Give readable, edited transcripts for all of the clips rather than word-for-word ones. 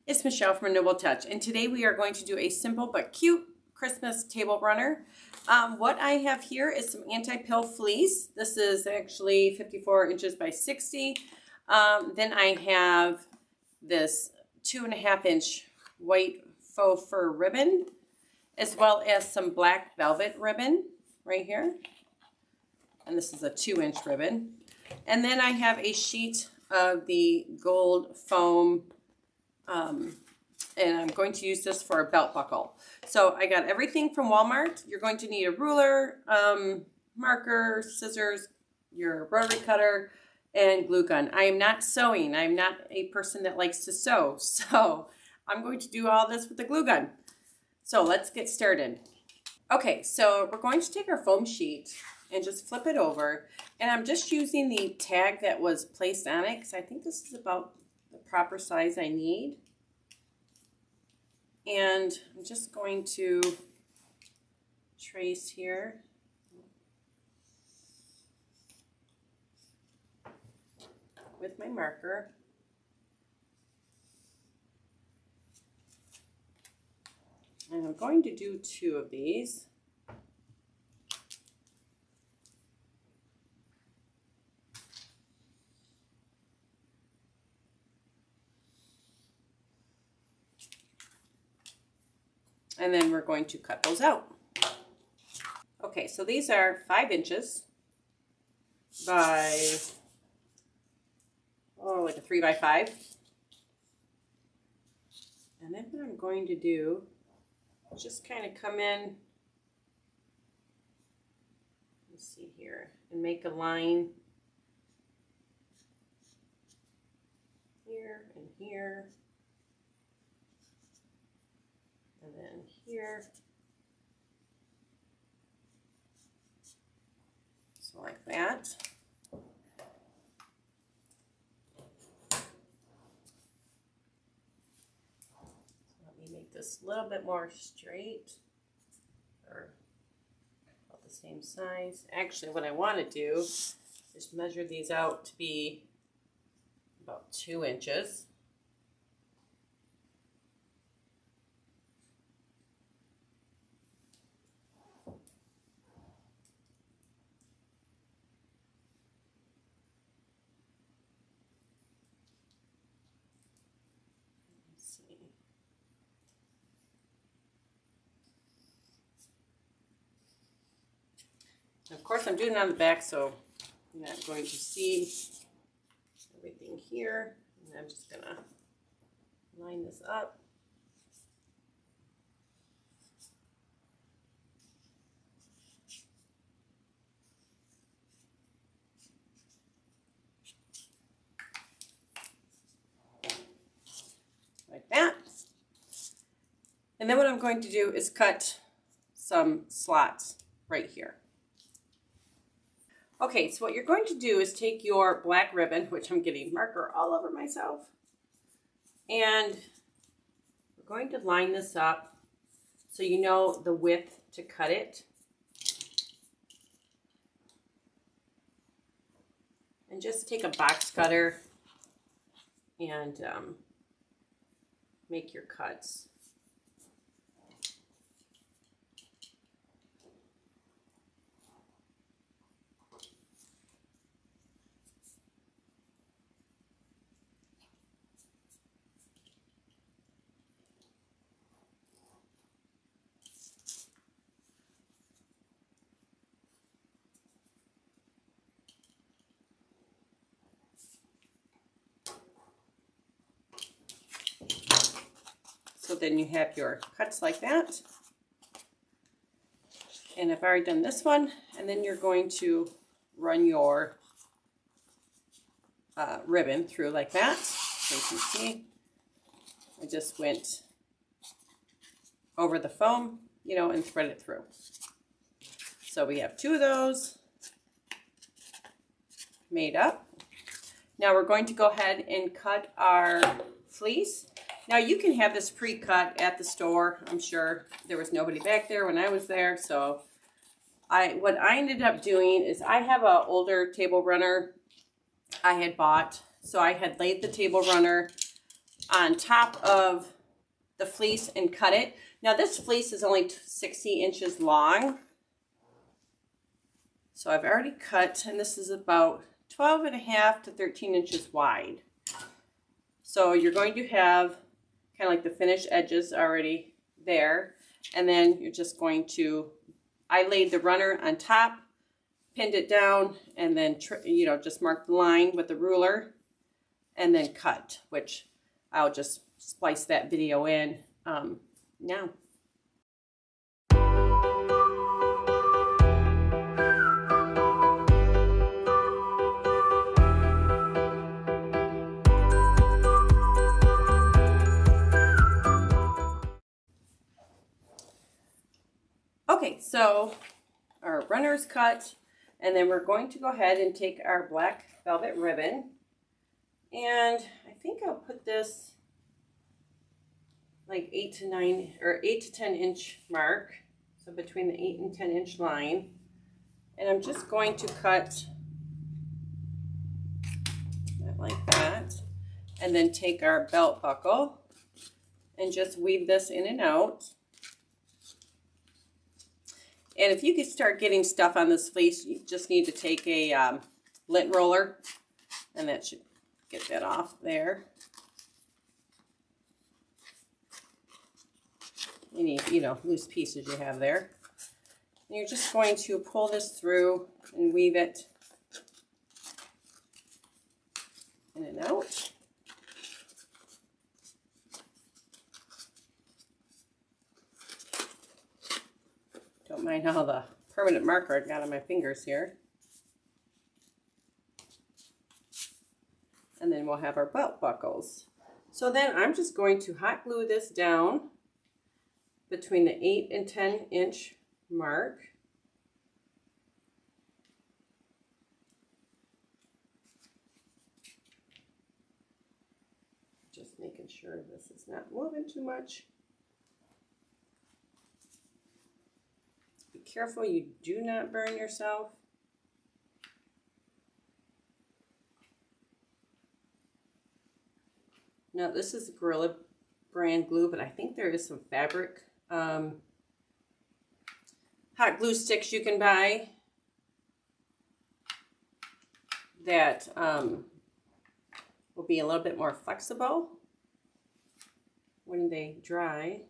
It's Michelle from Noble Touch, and today we are going to do a simple but cute Christmas table runner. What I have here is some anti-pill fleece. This is actually 54 inches by 60. Then I have this 2.5 inch white faux fur ribbon, as well as some black velvet ribbon right here. And this is a 2-inch ribbon. And then I have a sheet of the gold foam, and I'm going to use this for a belt buckle. So I got everything from Walmart. You're going to need a ruler, marker, scissors, your rotary cutter, and glue gun. I am not sewing. I'm not a person that likes to sew. So I'm going to do all this with the glue gun. So let's get started. Okay, so we're going to take our foam sheet and just flip it over. And I'm just using the tag that was placed on it because I think this is about the proper size I need. And I'm just going to trace here. With my marker. And I'm going to do 2 of these. And then we're going to cut those out. Okay, so these are 5 inches by, like a 3 by 5. And then what I'm going to do is just kind of come in, let's see here, and make a line here and here. And then here, so like that. Let me make this a little bit more straight, or about the same size. Actually, what I want to do is measure these out to be about 2 inches. Of course, I'm doing it on the back, so you're not going to see everything here. And I'm just going to line this up. Like that. And then what I'm going to do is cut some slots right here. Okay, so what you're going to do is take your black ribbon, which I'm getting marker all over myself, and we're going to line this up so you know the width to cut it. And just take a box cutter and make your cuts. So then you have your cuts like that. And I've already done this one. And then you're going to run your ribbon through like that. So you can see, I just went over the foam, and thread it through. So we have 2 of those made up. Now we're going to go ahead and cut our fleece. Now you can have this pre-cut at the store. I'm sure there was nobody back there when I was there. So what I ended up doing is I have an older table runner I had bought. So I had laid the table runner on top of the fleece and cut it. Now this fleece is only 60 inches long. So I've already cut, and this is about 12.5 to 13 inches wide. So you're going to have kind of like the finished edges already there. And then you're just going to, I laid the runner on top, pinned it down, and then, just mark the line with the ruler and then cut, which I'll just splice that video in now. Okay, so our runner's cut, and then we're going to go ahead and take our black velvet ribbon, and I think I'll put this like 8 to 10 inch mark, so between the 8 and 10 inch line, and I'm just going to cut that like that, and then take our belt buckle and just weave this in and out. And if you could start getting stuff on this fleece, you just need to take a lint roller, and that should get that off there. Any, loose pieces you have there. And you're just going to pull this through and weave it in and out. Don't mind how the permanent marker I got on my fingers here. And then we'll have our belt buckles. So then I'm just going to hot glue this down between the 8 and 10 inch mark. Just making sure this is not moving too much. Be careful you do not burn yourself. Now this is Gorilla brand glue, but I think there is some fabric hot glue sticks you can buy that will be a little bit more flexible when they dry.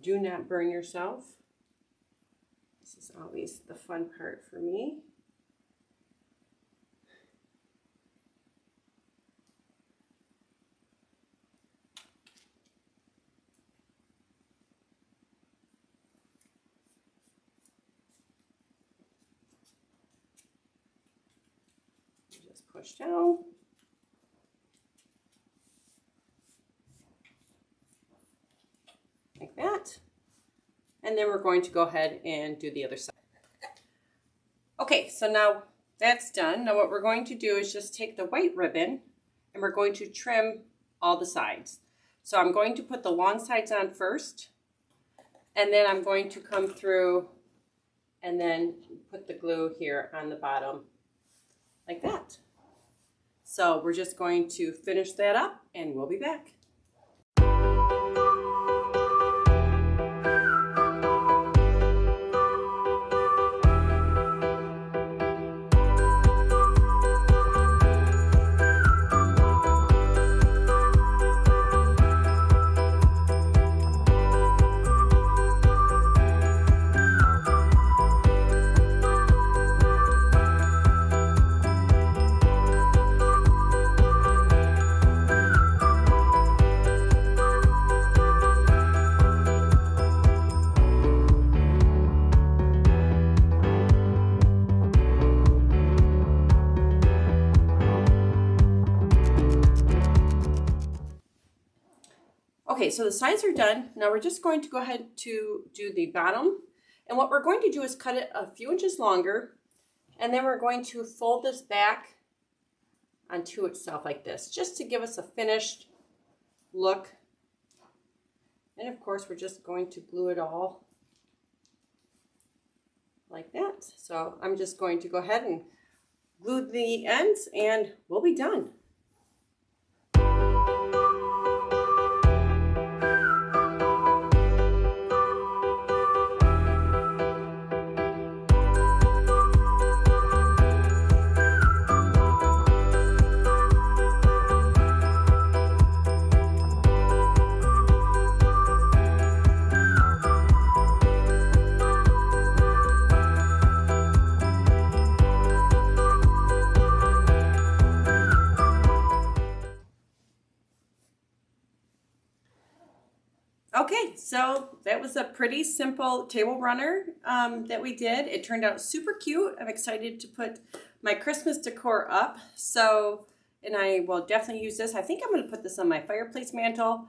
Do not burn yourself. This is always the fun part for me. Just push down. Like that. And then we're going to go ahead and do the other side. Okay, so now that's done. Now what we're going to do is just take the white ribbon and we're going to trim all the sides. So I'm going to put the long sides on first, and then I'm going to come through and then put the glue here on the bottom like that. So we're just going to finish that up and we'll be back. Okay, so the sides are done. Now we're just going to go ahead to do the bottom. And what we're going to do is cut it a few inches longer. And then we're going to fold this back onto itself like this, just to give us a finished look. And of course, we're just going to glue it all like that. So I'm just going to go ahead and glue the ends and we'll be done. Okay, so that was a pretty simple table runner that we did. It turned out super cute. I'm excited to put my Christmas decor up. So, and I will definitely use this. I think I'm going to put this on my fireplace mantle,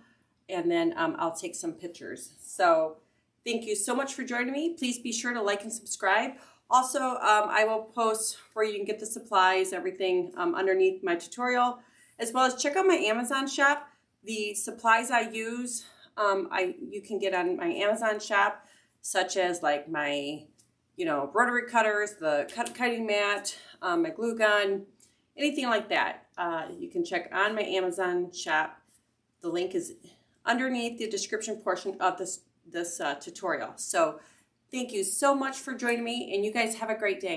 and then I'll take some pictures. So thank you so much for joining me. Please be sure to like and subscribe. Also, I will post where you can get the supplies, everything underneath my tutorial, as well as check out my Amazon shop. The supplies I use, you can get on my Amazon shop, such as like my, rotary cutters, the cutting mat, my glue gun, anything like that. You can check on my Amazon shop. The link is underneath the description portion of this tutorial. So thank you so much for joining me, and you guys have a great day.